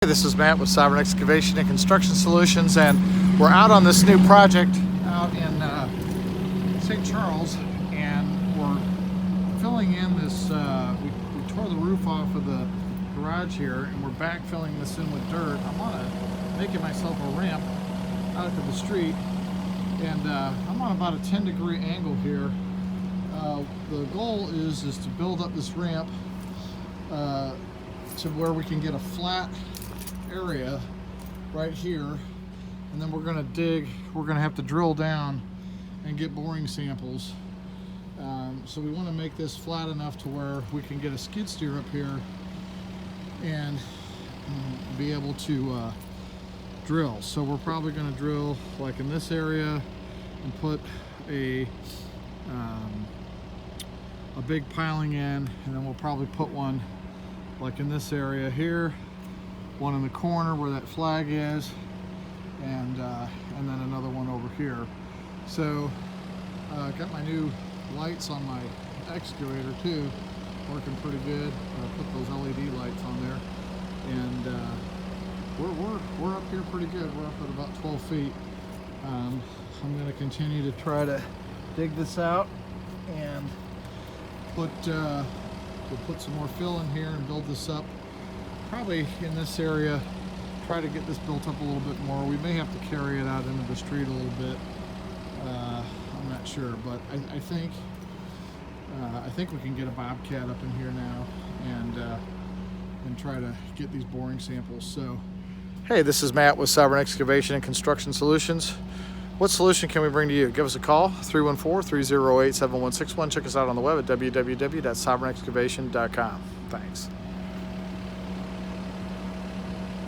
This is Matt with Sovereign Excavation and Construction Solutions, and we're out on this new project out in St. Charles, and we're filling in this, we tore the roof off of the garage here, and we're backfilling this in with dirt. I'm making myself a ramp out to the street, and I'm on about a 10-degree angle here. The goal is to build up this ramp to where we can get a flat area right here, and then we're going to have to drill down and get boring samples. So we want to make this flat enough to where we can get a skid steer up here and be able to drill. So we're probably going to drill like in this area and put a big piling in, and then we'll probably put one like in this area here, one in the corner where that flag is, and then another one over here. So got my new lights on my excavator too, working pretty good. Put those LED lights on there, and we're up here pretty good. We're up at about 12 feet. I'm going to continue to try to dig this out, and we'll put some more fill in here and build this up. Probably in this area, try to get this built up a little bit more. We may have to carry it out into the street a little bit. I'm not sure, but I think we can get a bobcat up in here now and try to get these boring samples. So, hey, this is Matt with Sovereign Excavation and Construction Solutions. What solution can we bring to you? Give us a call, 314-308-7161. Check us out on the web at www.sovereignexcavation.com. Thanks.